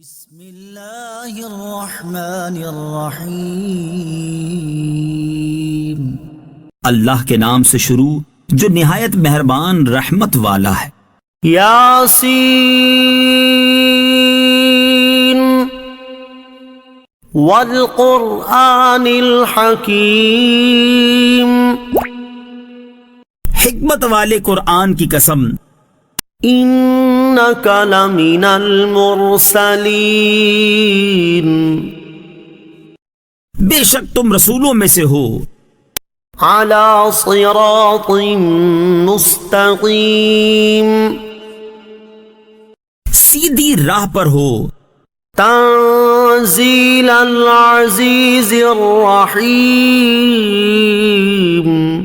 بسم اللہ الرحمن الرحیم۔ اللہ کے نام سے شروع جو نہایت مہربان رحمت والا ہے۔ یاسین والقرآن الحکیم۔ حکمت والے قرآن کی قسم، انک لمن المرسلین۔ بے شک تم رسولوں میں سے ہو، علی صراط مستقیم۔ سیدھی راہ پر ہو، تنزیل العزیز الرحیم۔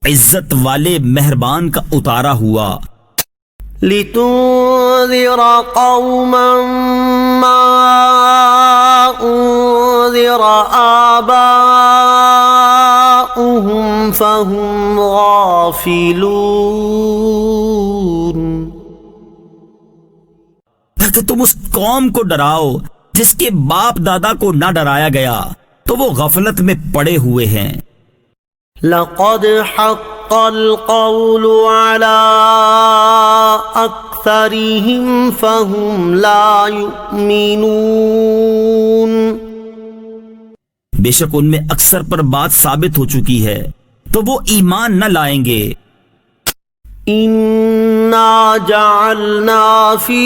عزت والے مہربان کا اتارا ہوا، لتنذر قوما ما انذر آباؤهم فهم غافلون۔ تاکہ تم اس قوم کو ڈراؤ جس کے باپ دادا کو نہ ڈرایا گیا تو وہ غفلت میں پڑے ہوئے ہیں۔ لقد حق القول على أكثرهم فهم لا يؤمنون۔ بے شک ان میں اکثر پر بات ثابت ہو چکی ہے تو وہ ایمان نہ لائیں گے۔ إنا جعلنا في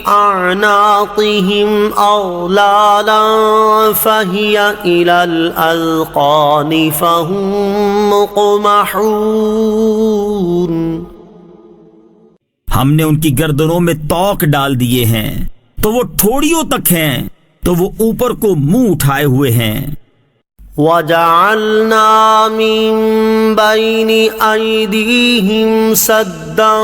أعناقهم أغلالا فهي إلى الأذقان فهم مقمحون۔ ہم نے ان کی گردنوں میں توق ڈال دیے ہیں تو وہ ٹھوڑیوں تک ہیں تو وہ اوپر کو منہ اٹھائے ہوئے ہیں۔ وَجَعَلْنَا مِن بَيْنِ أَيْدِيهِمْ سَدًّا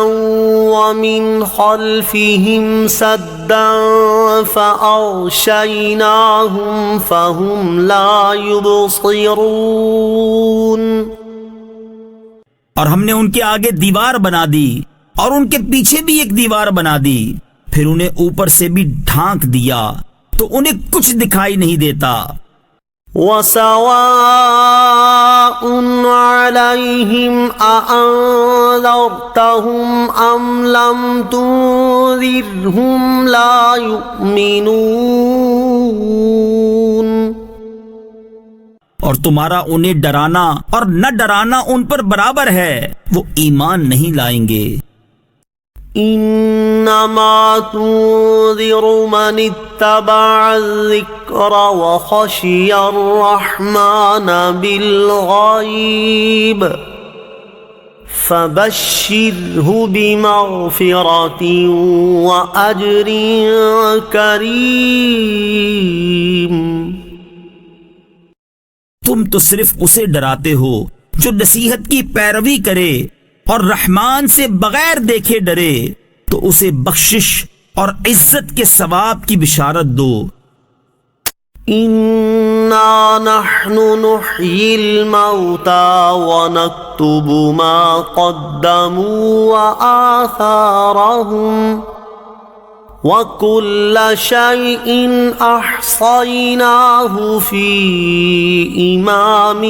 وَمِنْ خَلْفِهِمْ سَدًّا فَأَغْشَيْنَاهُمْ فَهُمْ لَا يُبْصِرُونَ۔ اور ہم نے ان کے آگے دیوار بنا دی اور ان کے پیچھے بھی ایک دیوار بنا دی، پھر انہیں اوپر سے بھی ڈھانک دیا تو انہیں کچھ دکھائی نہیں دیتا۔ وَسَوَاءٌ عَلَيْهِمْ أَأَنذَرْتَهُمْ أَمْ لَمْ تُنذِرْهُمْ لَا يُؤْمِنُونَ۔ اور تمہارا انہیں ڈرانا اور نہ ڈرانا ان پر برابر ہے، وہ ایمان نہیں لائیں گے۔ انما تنذر من اتبع الذکر وخشی الرحمن بالغیب فبشرہ بمغفرۃ واجر کریم۔ تم تو صرف اسے ڈراتے ہو جو نصیحت کی پیروی کرے اور رحمان سے بغیر دیکھے ڈرے، تو اسے بخشش اور عزت کے ثواب کی بشارت دو۔ انا نحن نحیی الموتى ونکتب ما قدموا وآثارهم وكل شيء احصيناه في امام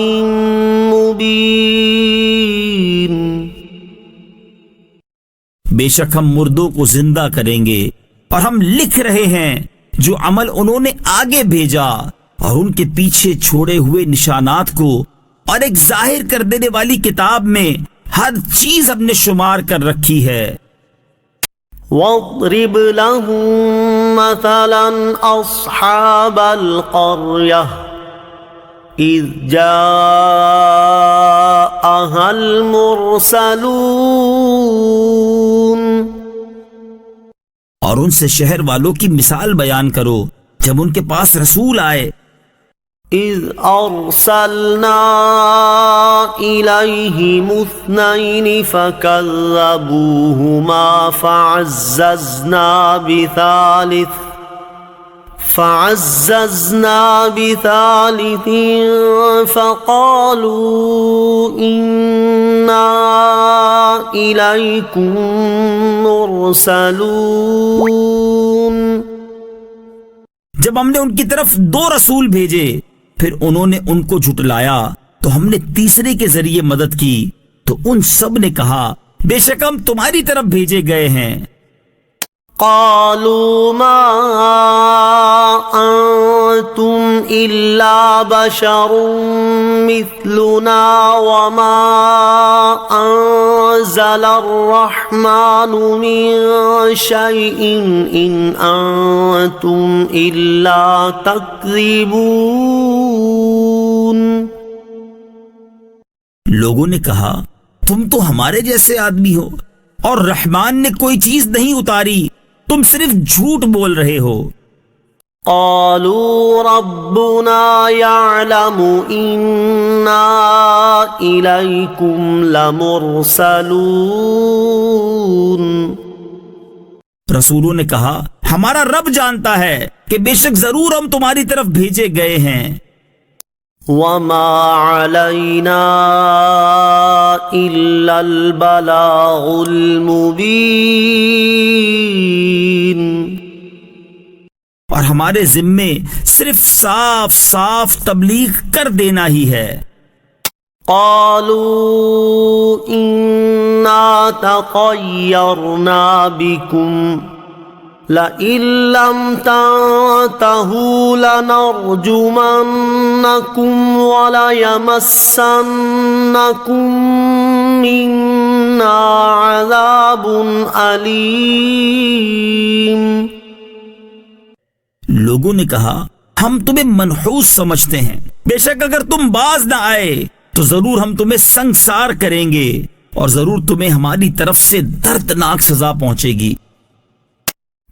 مبين۔ بے شک ہم مردوں کو زندہ کریں گے اور ہم لکھ رہے ہیں جو عمل انہوں نے آگے بھیجا اور ان کے پیچھے چھوڑے ہوئے نشانات کو، اور ایک ظاہر کر دینے والی کتاب میں ہر چیز ہم نے شمار کر رکھی ہے۔ واضرب لهم مثلا اصحاب القرية اذ جاءها المرسلون۔ اور ان سے شہر والوں کی مثال بیان کرو جب ان کے پاس رسول آئے۔ اذ ارسلنا الیہم اثنین فکذبوہما فعززنا بثالث فعززنا بثالث فقالوا إنا إليكم مرسلون. جب ہم نے ان کی طرف 2 رسول بھیجے پھر انہوں نے ان کو جھٹلایا تو ہم نے تیسرے کے ذریعے مدد کی تو ان سب نے کہا بے شک ہم تمہاری طرف بھیجے گئے ہیں. قالوا ما أنتم إلا بشر مثلنا وما أنزل الرحمن من شيء إن أنتم إلا تكذبون. لوگوں نے کہا تم تو ہمارے جیسے آدمی ہو اور رحمان نے کوئی چیز نہیں اتاری، تم صرف جھوٹ بول رہے ہو. قالوا ربنا يعلم إنا إليكم لمرسلون. رسولوں نے کہا ہمارا رب جانتا ہے کہ بے شک ضرور ہم تمہاری طرف بھیجے گئے ہیں. وما علينا إلا البلاغ المبين. اور ہمارے ذمے صرف صاف صاف تبلیغ کر دینا ہی ہے. قالوا إنا تطيرنا بكم لئن لم تنتهوا لنرجمنكم وليمسنكم منا عذاب أليم. لوگوں نے کہا ہم تمہیں منحوس سمجھتے ہیں، بے شک اگر تم باز نہ آئے تو ضرور ہم تمہیں سنگسار کریں گے اور ضرور تمہیں ہماری طرف سے دردناک سزا پہنچے گی.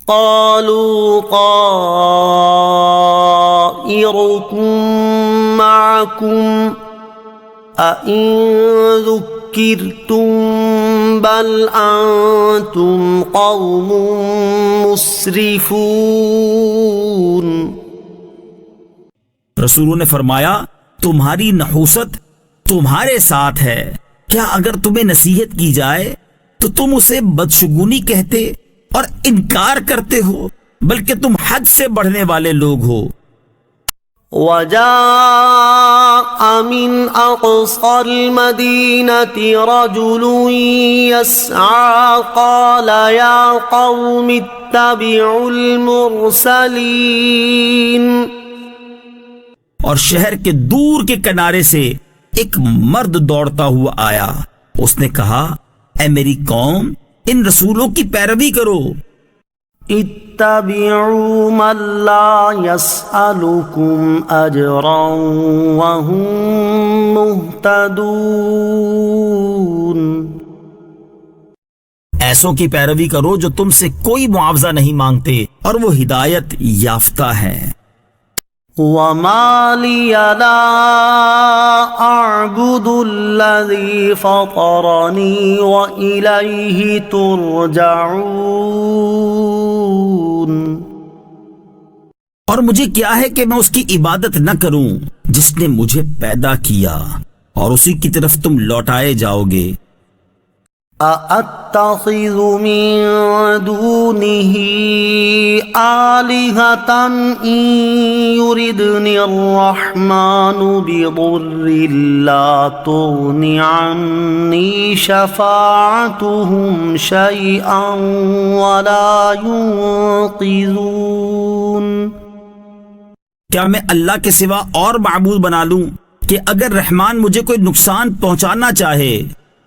قالوا طائركم معكم أئن ذكرتم بل أنتم قوم مسرفون. رسولوں نے فرمایا تمہاری نحوست تمہارے ساتھ ہے، کیا اگر تمہیں نصیحت کی جائے تو تم اسے بدشگونی کہتے اور انکار کرتے ہو، بلکہ تم حد سے بڑھنے والے لوگ ہو. وجاء من أقصى المدينة رجل يسعى قال يا قوم اتبعوا المرسلين. اور شہر کے دور کے کنارے سے ایک مرد دوڑتا ہوا آیا، اس نے کہا اے میری قوم ان رسولوں کی پیروی کرو. اتبعوا من لا يسألكم أجرا وهم مهتدون. ایسوں کی پیروی کرو جو تم سے کوئی معاوضہ نہیں مانگتے اور وہ ہدایت یافتہ ہے. وما لي لا أعبد الذي فطرني وإليه ترجعون. اور مجھے کیا ہے کہ میں اس کی عبادت نہ کروں جس نے مجھے پیدا کیا اور اسی کی طرف تم لوٹائے جاؤ گے. أَأَتَّخِذُ مِن دُونِهِ آلِهَةً إِن يُرِدْنِ الرَّحْمَنُ بِضُرٍّ لَّا تُغْنِ عَنِّي شَفَاعَتُهُمْ شَيْئًا وَلَا يُنقِذُونَ. کیا میں اللہ کے سوا اور معبود بنا لوں کہ اگر رحمان مجھے کوئی نقصان پہنچانا چاہے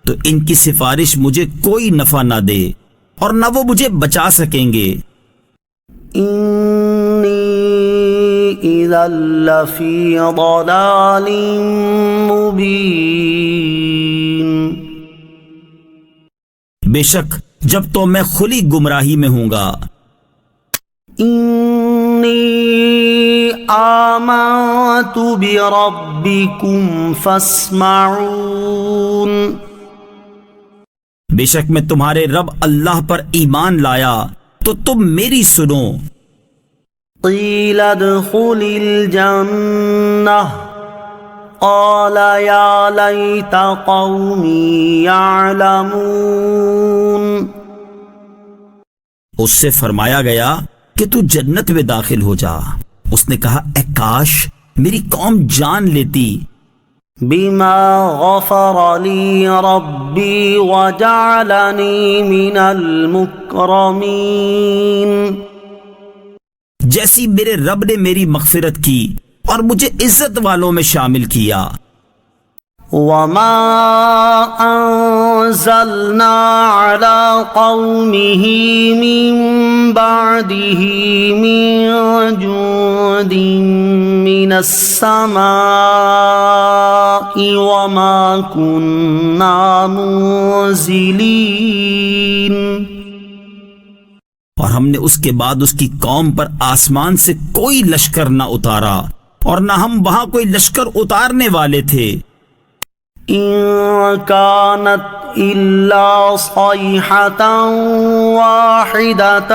تو ان کی سفارش مجھے کوئی نفع نہ دے اور نہ وہ مجھے بچا سکیں گے. انی اذا لفی ضلال مبین. بے شک جب تو میں کھلی گمراہی میں ہوں گا. انی آمنت بربکم فاسمعون. بے شک میں تمہارے رب اللہ پر ایمان لایا تو تم میری سنو. قیل ادخل الجنہ قال یا لیت قومی یعلمون، اس سے فرمایا گیا کہ تو جنت میں داخل ہو جا۔ اس نے کہا اے کاش میری قوم جان لیتی۔ بما غفر لی ربی وجعلنی من المکرمین، جیسی میرے رب نے میری مغفرت کی اور مجھے عزت والوں میں شامل کیا۔ وما انزلنا على قومه من بعده من جند من السماء وما كنا منزلين، اور ہم نے اس کے بعد اس کی قوم پر آسمان سے کوئی لشکر نہ اتارا اور نہ ہم وہاں کوئی لشکر اتارنے والے تھے۔ إن كانت إلا صيحة واحدة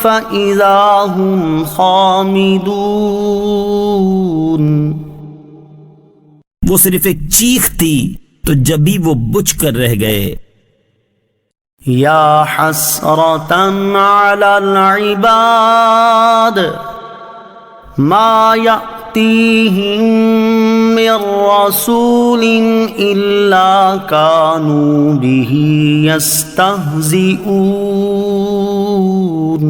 فإذا هم خامدون، وہ صرف ایک چیخ تھی تو جبھی وہ بجھ کر رہ گئے۔ یا حسرة على العباد ما يأتيهم من رسول إلا كانوا به يستهزئون،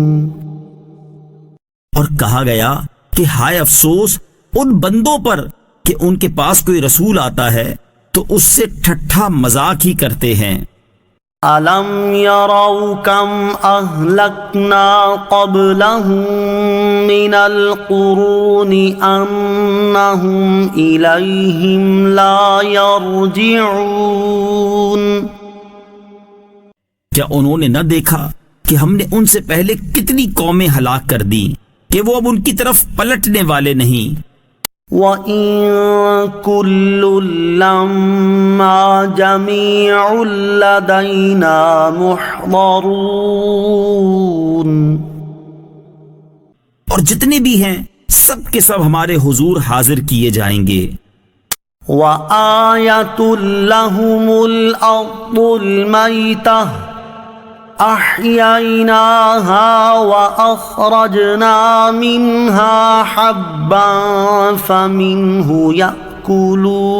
اور کہا گیا کہ ہائے افسوس ان بندوں پر کہ ان کے پاس کوئی رسول آتا ہے تو اس سے ٹھٹھا مذاق ہی کرتے ہیں۔ أَلَمْ يَرَوْا كَمْ أَهْلَكْنَا قَبْلَهُمْ مِنَ الْقُرُونِ أَنَّهُمْ إِلَيْهِمْ لَا يَرْجِعُونَ، کیا انہوں نے نہ دیکھا کہ ہم نے ان سے پہلے کتنی قومیں ہلاک کر دی کہ وہ اب ان کی طرف پلٹنے والے نہیں۔ وَإِن كُلٌّ لَّمَّا جَمِيعٌ لَّدَيْنَا مُحْضَرُونَ، اور جتنے بھی ہیں سب کے سب ہمارے حضور حاضر کیے جائیں گے۔ وَآيَةٌ لَّهُمُ الْأَرْضُ الْمَيْتَةُ أَحْيَيْنَاهَا وَأَخْرَجْنَا مِنْهَا حَبًّا فَمِنْهُ يَأْكُلُونَ،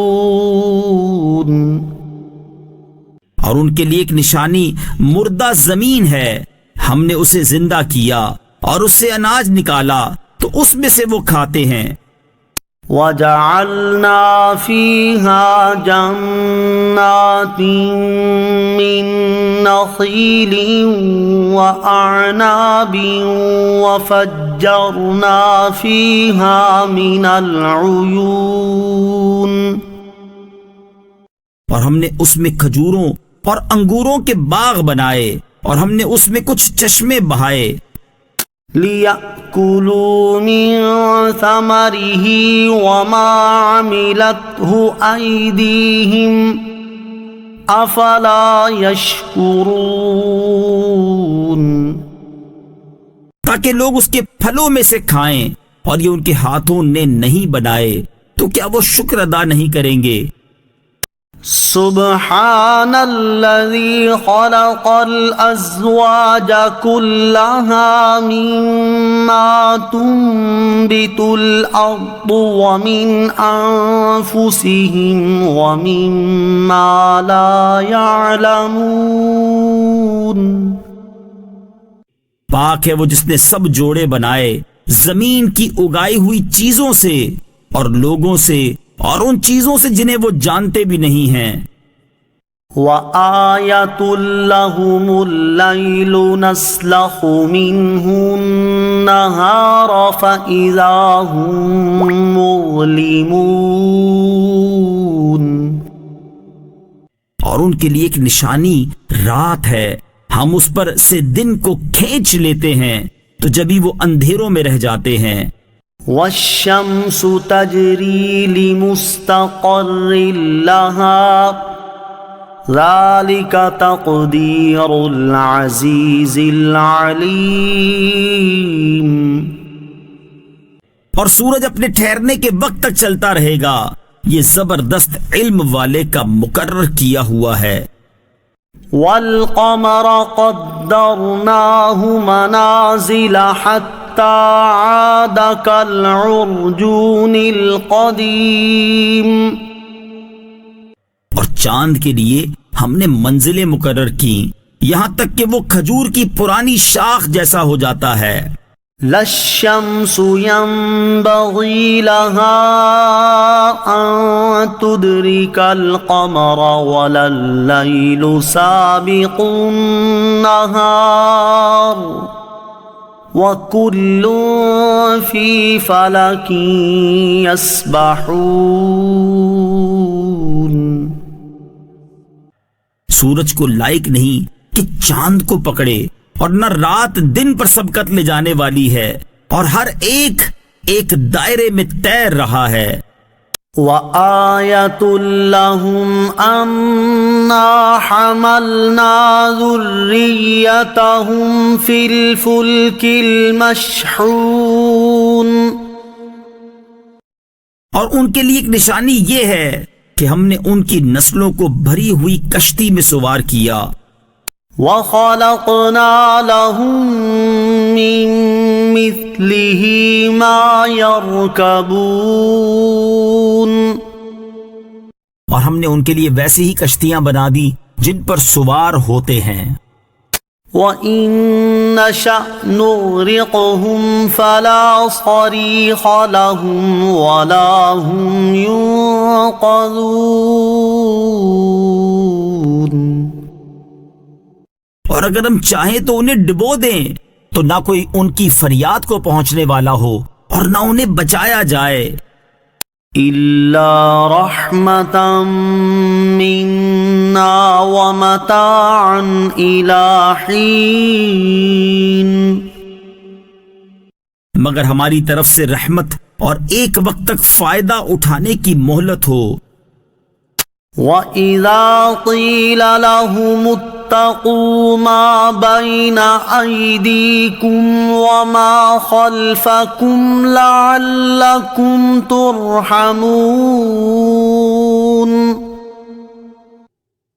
اور ان کے لیے ایک نشانی مردہ زمین ہے، ہم نے اسے زندہ کیا اور اس سے اناج نکالا تو اس میں سے وہ کھاتے ہیں۔ وَجَعَلْنَا فِيهَا جَنَّاتٍ مِّن نَّخِيلٍ وَأَعْنَابٍ وَفَجَّرْنَا فِيهَا مِنَ الْعُيُونِ، اور ہم نے اس میں کھجوروں اور انگوروں کے باغ بنائے اور ہم نے اس میں کچھ چشمے بہائے۔ لِيَأْكُلُوا مِن ثَمَرِهِ وَمَا عَمِلَتْهُ أَيْدِيهِمْ أَفَلَا يَشْكُرُونَ، تاکہ لوگ اس کے پھلوں میں سے کھائیں، اور یہ ان کے ہاتھوں نے نہیں بنائے تو کیا وہ شکر ادا نہیں کریں گے؟ سبحان الذي خلق الأزواج كلها مما تنبت الأرض ومن أنفسهم ومما لا يعلمون، پاک ہے وہ جس نے سب جوڑے بنائے زمین کی اگائی ہوئی چیزوں سے اور لوگوں سے اور ان چیزوں سے جنہیں وہ جانتے بھی نہیں ہیں۔ وَآيَةٌ لَّهُمُ اللَّيْلُ نَسْلَخُ مِنْهُ النَّهَارَ فَإِذَا هُم مُّظْلِمُونَ، اور ان کے لیے ایک نشانی رات ہے، ہم اس پر سے دن کو کھینچ لیتے ہیں تو جبھی وہ اندھیروں میں رہ جاتے ہیں۔ وَالشَّمْسُ تَجْرِي لِمُسْتَقَرٍّ لَّهَا ذَلِكَ تَقْدِيرُ الْعَزِيزِ الْعَلِيمِ، اور سورج اپنے ٹھہرنے کے وقت تک چلتا رہے گا. یہ زبردست علم والے کا مقرر کیا ہوا ہے. والقمر قدرناه منازل حتى عاد كالعرجون القديم. اور چاند کے لیے ہم نے منزلیں مقرر کی یہاں تک کہ وہ کھجور کی پرانی شاخ جیسا ہو جاتا ہے. لا الشمس ينبغي لها أن تدرك القمر ولا الليل سابق النهار وكل في فلك يسبحون. سورج کو لائق نہیں کہ چاند کو پکڑے اور نہ رات دن پر سبقت لے جانے والی ہے اور ہر ایک ایک دائرے میں تیر رہا ہے. وآية لهم أنا حملنا ذريتهم في الفلك المشحون. اور ان کے لیے ایک نشانی یہ ہے کہ ہم نے ان کی نسلوں کو بھری ہوئی کشتی میں سوار کیا. وَخَلَقْنَا لَهُم مِّن مِّثْلِهِ مَا يَرْكَبُونَ. اور ہم نے ان کے لیے ویسی ہی کشتیاں بنا دی جن پر سوار ہوتے ہیں. وَإِن نَّشَأْ نُغْرِقْهُمْ فَلَا صَرِيخَ لَهُمْ وَلَا هُمْ يُنقَذُونَ. اور اگر ہم چاہیں تو انہیں ڈبو دیں تو نہ کوئی ان کی فریاد کو پہنچنے والا ہو اور نہ انہیں بچایا جائے. إِلَّا رَحْمَةً مِّنَّا وَمَتَاعًا إِلَىٰ حِينٍ. مگر ہماری طرف سے رحمت اور ایک وقت تک فائدہ اٹھانے کی مہلت ہو. وَإِذَا قِيلَ لَهُمُ اتَّقُوا مَا بَيْنَ أَيْدِيكُمْ وَمَا خَلْفَكُمْ لَعَلَّكُمْ تُرْحَمُونَ.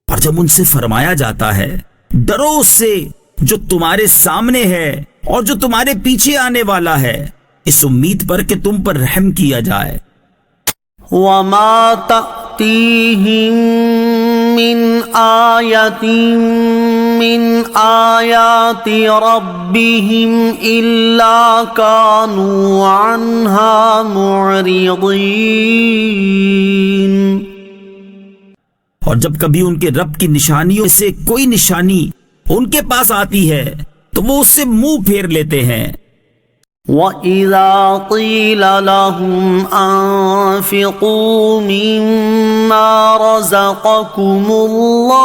اور جب ان سے فرمایا جاتا ہے ڈرو اس سے جو تمہارے سامنے ہے اور جو تمہارے پیچھے آنے والا ہے اس امید پر کہ تم پر رحم کیا جائے. وَمَا تَأْتِيهِم مِّنْ آيَةٍ مِّنْ آيَاتِ رَبِّهِمْ إِلَّا كَانُوا عَنْهَا مُعْرِضِينَ. اور جب کبھی ان کے رب کی نشانیوں سے کوئی نشانی ان کے پاس آتی ہے تو وہ اس سے منہ پھیر لیتے ہیں. وَإِذَا قِيلَ لَهُمْ أَنفِقُوا مِمَّا رَزَقَكُمُ اللَّهُ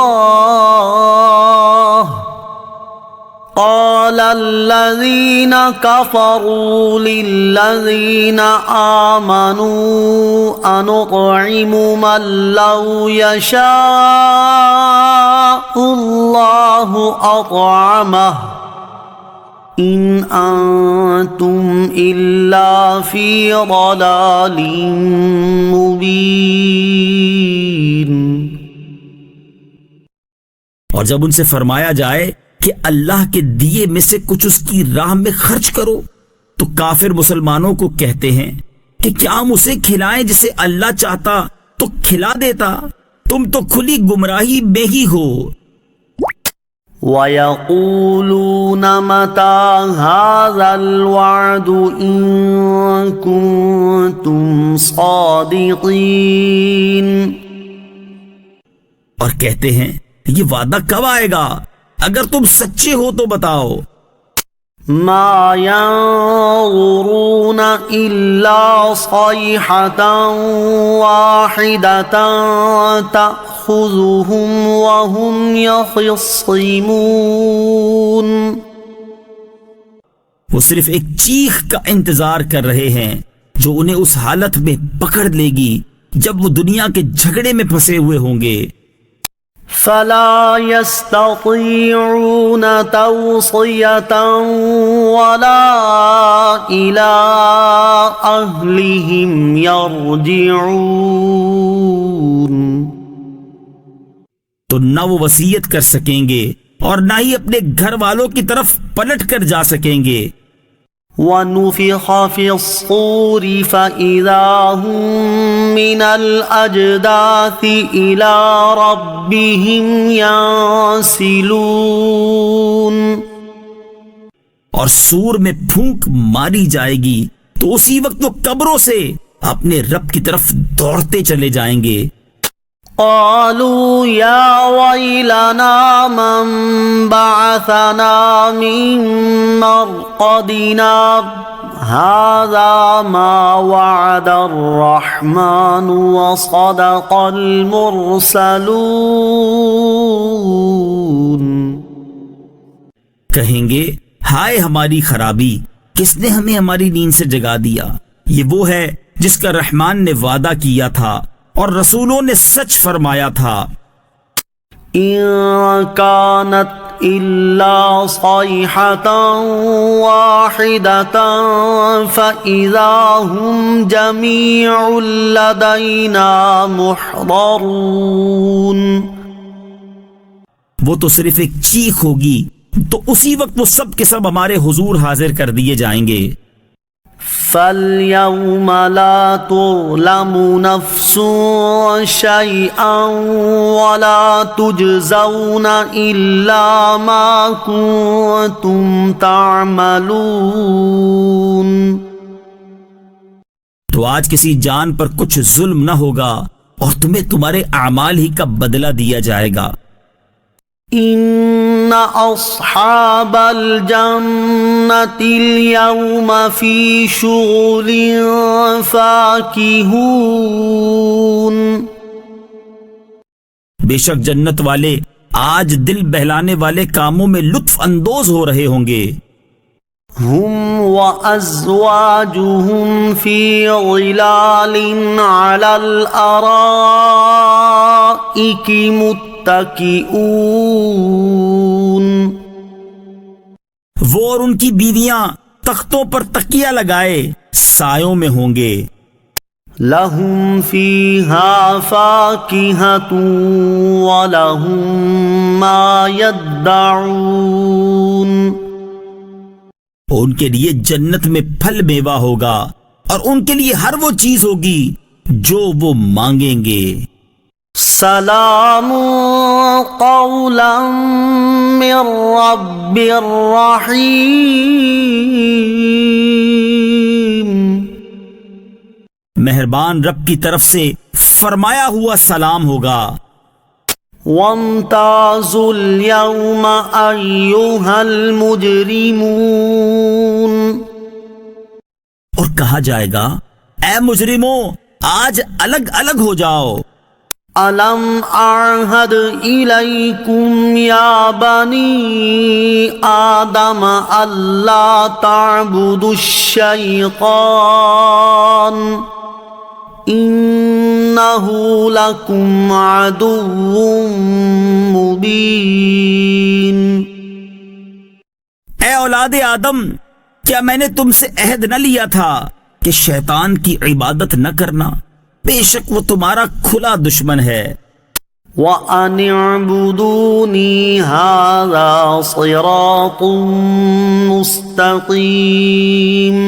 قَالَ الَّذِينَ كَفَرُوا لِلَّذِينَ آمَنُوا أَنُطْعِمُ مَن لَّوْ يَشَاءُ اللَّهُ أَطْعَمَهُ إِنْ أَنْتُمْ إِلَّا فِي ضَلَالٍ مُبِينٍ. اور جب ان سے فرمایا جائے کہ اللہ کے دیے میں سے کچھ اس کی راہ میں خرچ کرو تو کافر مسلمانوں کو کہتے ہیں کہ کیا ہم اسے کھلائیں جسے اللہ چاہتا تو کھلا دیتا. تم تو کھلی گمراہی میں ہی ہو. وَيَقُولُونَ مَتَى هَذَا الْوَعْدُ إِن كُنتُمْ صَادِقِينَ. اور کہتے ہیں یہ وعدہ کب آئے گا اگر تم سچے ہو تو بتاؤ. مَا يَنظُرُونَ إِلَّا صَيْحَةً وَاحِدَةً تَأْخُذُهُمْ وَهُمْ يَخِصِّمُونَ. وہ صرف ایک چیخ کا انتظار کر رہے ہیں جو انہیں اس حالت میں پکڑ لے گی جب وہ دنیا کے جھگڑے میں پھنسے ہوئے ہوں گے. فلا يستطيعون توصية ولا إلى أهلهم يرجعون. تو نہ وہ وصیت کر سکیں گے اور نہ ہی اپنے گھر والوں کی طرف پلٹ کر جا سکیں گے. ونفخ في الصور فإذا هم من الأجداث إلى ربهم ينسلون. اور سور میں پھونک ماری جائے گی تو اسی وقت وہ قبروں سے اپنے رب کی طرف دوڑتے چلے جائیں گے. قالوا يا ويلنا من بعثنا من مرقدنا هذا ما وعد الرحمن وصدق المرسلون. کہیں گے ہائے ہماری خرابی، کس نے ہمیں ہماری نیند سے جگا دیا؟ یہ وہ ہے جس کا رحمان نے وعدہ کیا تھا اور رسولوں نے سچ فرمایا تھا. إن كانت إلا صيحة واحدة فإذا هم جميع لدينا محضرون. وہ تو صرف ایک چیخ ہوگی تو اسی وقت وہ سب کے سب ہمارے حضور حاضر کر دیے جائیں گے. فَالْيَوْمَ لَا تُظْلَمُ نَفْسٌ شَيْئًا وَلَا تُجْزَوْنَ إِلَّا مَا كُنتُمْ تَعْمَلُونَ. تو آج کسی جان پر کچھ ظلم نہ ہوگا اور تمہیں تمہارے اعمال ہی کا بدلہ دیا جائے گا. إن أصحاب الجنة اليوم في شغل فاكهون. بے شک جنت والے آج دل بہلانے والے کاموں میں لطف اندوز ہو رہے ہوں گے. هم وأزواجهم في ظلال على الأرائك متكئون. وہ اور ان کی بیویاں تختوں پر تکیہ لگائے سایوں میں ہوں گے. لهم فيها فاكهة ولهم ما يدعون. ان کے لیے جنت میں پھل میوہ ہوگا اور ان کے لیے ہر وہ چیز ہوگی جو وہ مانگیں گے. سلام قولا من رب الرحیم. مہربان رب کی طرف سے فرمایا ہوا سلام ہوگا. وامتازوا اليوم أيها المجرمون. اور کہا جائے گا اے مجرموں آج الگ الگ ہو جاؤ. ألم أعهد إليكم يا بني آدم ألا تعبدوا الشيطان إنه لكم عدو مبين. اے اولاد آدم، کیا میں نے تم سے عہد نہ لیا تھا کہ شیطان کی عبادت نہ کرنا؟ بے شک وہ تمہارا کھلا دشمن ہے. وَأَنِ اعْبُدُونِي هَذَا صِرَاطٌ مُسْتَقِيمٌ.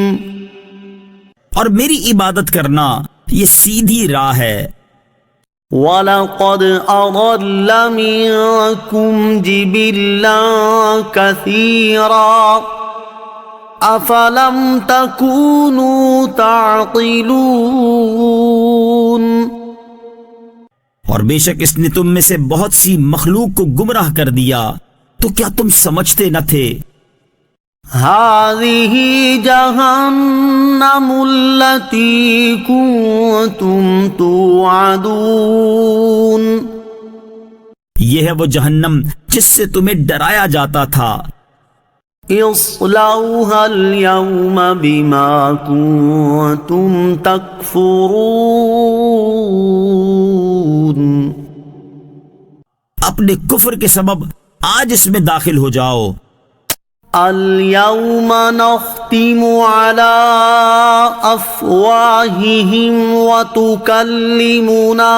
اور میری عبادت کرنا یہ سیدھی راہ ہے. وَلَقَدْ أَضَلَّ مِنكُمْ جِبِلًّا كَثِيرًا أَفَلَمْ تَكُونُوا تَعْقِلُونَ. اور بے شک اس نے تم میں سے بہت سی مخلوق کو گمراہ کر دیا تو کیا تم سمجھتے نہ تھے؟ هذه جهنم التي كنتم توعدون. یہ ہے وہ جہنم جس سے تمہیں ڈرایا جاتا تھا. اصلوها اليوم بما كنتم تكفرون. اپنے کفر کے سبب آج اس میں داخل ہو جاؤ۔ اليوم نختم على أفواههم وتكلمنا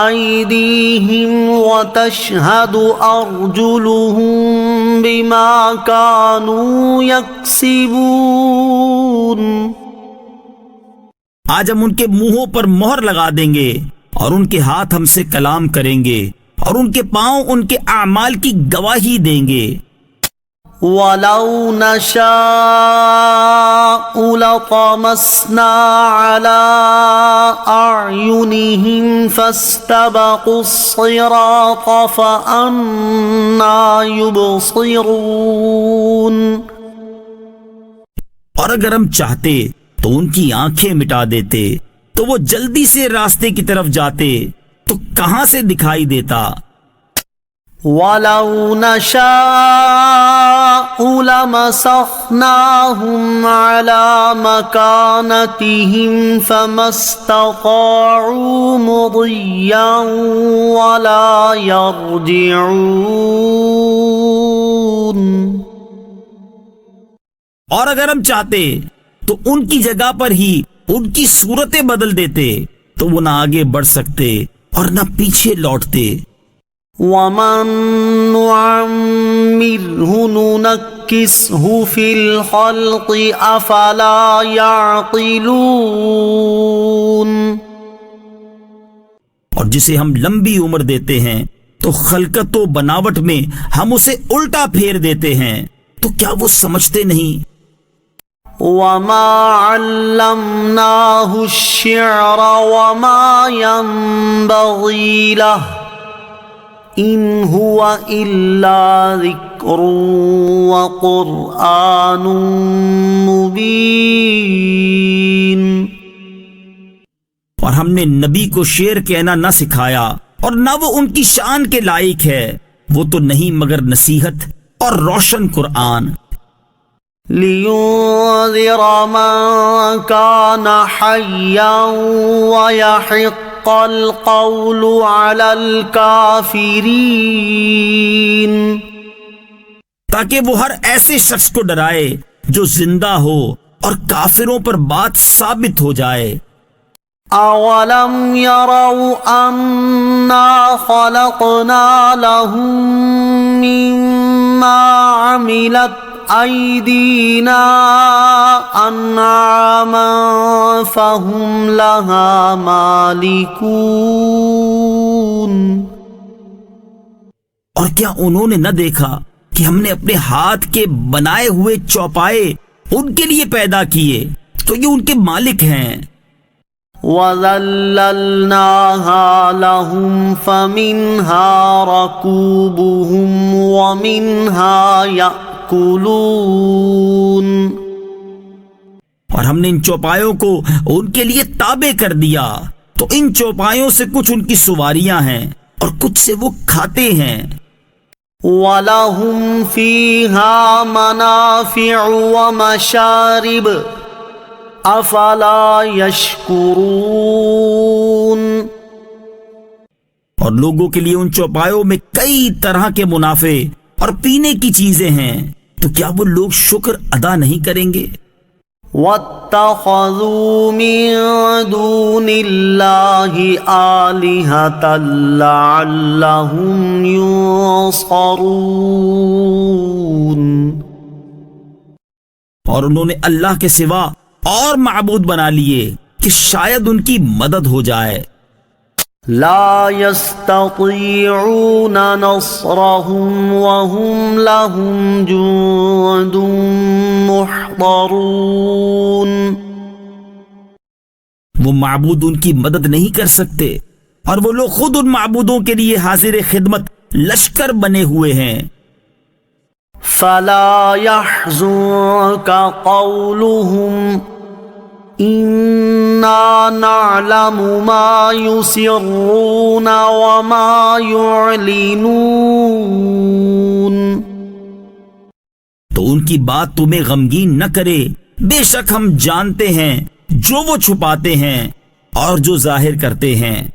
أيديهم وتشهد أرجلهم بما كانوا يكسبون۔ آج ہم ان کے منہوں پر مہر لگا دیں گے اور ان کے ہاتھ ہم سے کلام کریں گے اور ان کے پاؤں ان کے اعمال کی گواہی دیں گے۔ وَلَوْ نَشَاءُ لَطَمَسْنَا عَلَىٰ أَعْيُنِهِمْ فَاسْتَبَقُوا الصِّرَاطَ فَأَنَّىٰ يُبْصِرُونَ۔ اور اگر ہم چاہتے تو ان کی آنکھیں مٹا دیتے تو وہ جلدی سے راستے کی طرف جاتے تو کہاں سے دکھائی دیتا۔ وَلَوْ نَشَاءُ لَمَسَخْنَاهُمْ عَلَىٰ مَكَانَتِهِمْ فَمَا اسْتَطَاعُوا مُضِيًّا وَلَا يَرْجِعُونَ۔ اور اگر ہم چاہتے تو ان کی جگہ پر ہی ان کی صورتیں بدل دیتے تو وہ نہ آگے بڑھ سکتے اور نہ پیچھے لوٹتے۔ وَمَن نُعَمِّرْهُ نُنَكِّسْهُ فِي الْخَلْقِ أَفَلَا يَعْقِلُونَ۔ اور جسے ہم لمبی عمر دیتے ہیں تو خلقت و بناوٹ میں ہم اسے الٹا پھیر دیتے ہیں، تو کیا وہ سمجھتے نہیں؟ وَمَا عَلَّمْنَاهُ الشِّعْرَ وَمَا يَنبَغِي لَهُ إِنْ هُوَ إِلَّا ذِكْرٌ وَقُرْآنٌ مُبِينٌ۔ اور ہم نے نبی کو شعر کہنا نہ سکھایا اور نہ وہ ان کی شان کے لائق ہے، وہ تو نہیں مگر نصیحت اور روشن قرآن۔ لِيُنذِرَ مَن كَانَ حَيًّا وَيَحِقَّ الْقَوْلُ عَلَى الْكَافِرِينَ۔ تاکہ وہ ہر ایسے شخص کو ڈرائے جو زندہ ہو اور کافروں پر بات ثابت ہو جائے۔ أَوَلَمْ يَرَوْا أَنَّا خَلَقْنَا لَهُم مِّمَّا عَمِلَتْ أَيْدِينَا أَنْعَامًا فَهُمْ لَهَا مَالِكُونَ۔ اور کیا انہوں نے نہ دیکھا کہ ہم نے اپنے ہاتھ کے بنائے ہوئے چوپائے ان کے لیے پیدا کیے تو یہ ان کے مالک ہیں۔ وَذَلَّلْنَاهَا لَهُمْ فَمِنْهَا رَكُوبُهُمْ وَمِنْهَا يَأْكُلُونَ۔ اور ہم نے ان چوپایوں کو ان کے لیے تابع کر دیا تو ان چوپایوں سے کچھ ان کی سواریاں ہیں اور کچھ سے وہ کھاتے ہیں۔ وَلَهُمْ فِيهَا مَنَافِعُ وَمَشَارِبُ أَفَلَا يَشْكُرُونَ۔ اور لوگوں کے لیے ان چوپایوں میں کئی طرح کے منافع اور پینے کی چیزیں ہیں، تو کیا وہ لوگ شکر ادا نہیں کریں گے؟ وَاتَّخَذُوا مِن دُونِ اللَّهِ آلِهَةً لَعَلَّهُمْ يُنصَرُونَ۔ اور انہوں نے اللہ کے سوا اور معبود بنا لیے کہ شاید ان کی مدد ہو جائے۔ لا يستطيعون نصرهم وهم لهم جند محضرون۔ وہ معبود ان کی مدد نہیں کر سکتے اور وہ لوگ خود ان معبودوں کے لیے حاضر خدمت لشکر بنے ہوئے ہیں۔ فلا يحزنك قولهم إنا نعلم ما يسرون وما يعلنون۔ تو ان کی بات تمہیں غمگین نہ کرے، بے شک ہم جانتے ہیں جو وہ چھپاتے ہیں اور جو ظاہر کرتے ہیں۔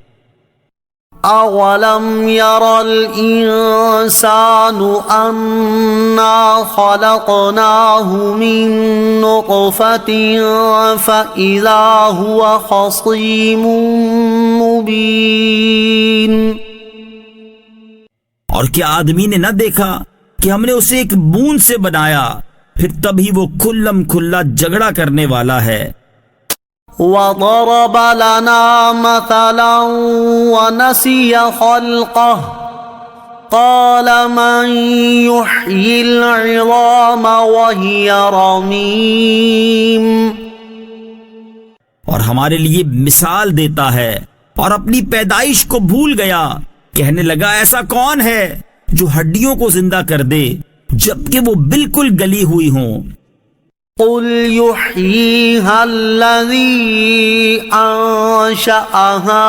أولم ير الإنسان أنا خلقناه من نطفة فإذا هو خصيم مبين. اور کیا آدمی نے نہ دیکھا کہ ہم نے اسے ایک بوند سے بنایا، پھر تب ہی وہ کھلم کھلا جھگڑا کرنے والا ہے. وضرب لنا مثلا ونسي خلقه قال من يحيي العظام وهي رميم. اور ہمارے لیے مثال دیتا ہے اور اپنی پیدائش کو بھول گیا. کہنے لگا ایسا کون ہے جو ہڈیوں کو زندہ کر دے جبکہ وہ بالکل گلی ہوئی ہوں. قل يحييها الذي أنشأها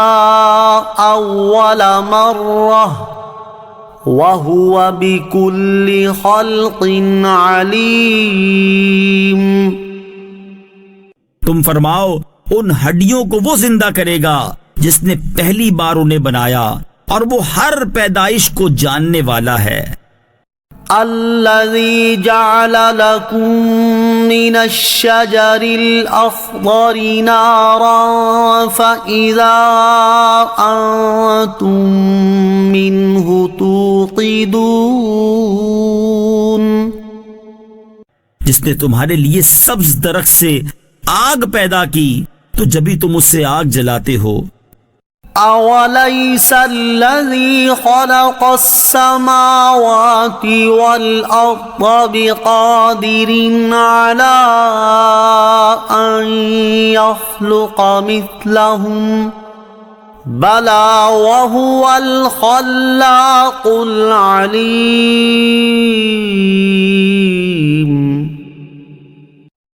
أول مرة وهو بكل خلق عليم. تم فرماؤ ان ہڈیوں کو وہ زندہ کرے گا جس نے پہلی بار انہیں بنایا اور وہ ہر پیدائش کو جاننے والا ہے. الذي جعل لكم من الشجر الأخضر نارا فإذا أنتم منه توقدون. جس نے تمہارے لیے سبز درخت سے آگ پیدا کی تو جبھی تم اس سے آگ جلاتے ہو. أوليس الذي خلق السماوات والأرض بقادر على أن يخلق مثلهم بلى وهو الخلاق العليم.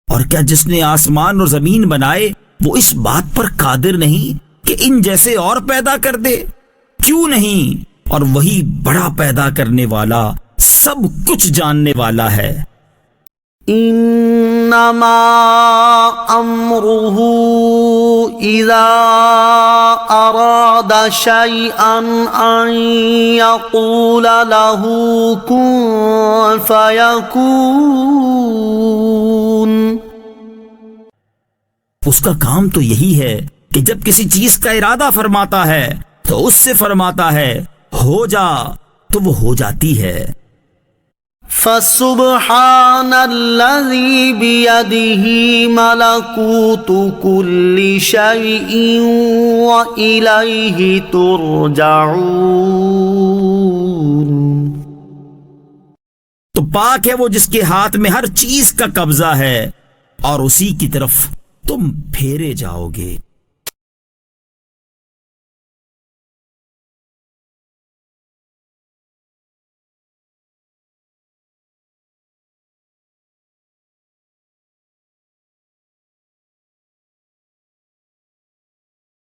اور کیا جس نے آسمان اور زمین بنائے وہ اس بات پر قادر نہیں کہ ان جیسے اور پیدا کر دے؟ کیوں نہیں، اور وہی بڑا پیدا کرنے والا سب کچھ جاننے والا ہے. انما امره اذا اراد شيئا ان يقول له كن فيكون. اس کا کام تو یہی ہے کہ جب کسی چیز کا ارادہ فرماتا ہے تو اس سے فرماتا ہے ہو جا تو وہ ہو جاتی ہے. فسبحان الذي بيده ملكوت كل شيء وإليه ترجعون. تو پاک ہے وہ جس کے ہاتھ میں ہر چیز کا قبضہ ہے اور اسی کی طرف تم پھیرے جاؤ گے.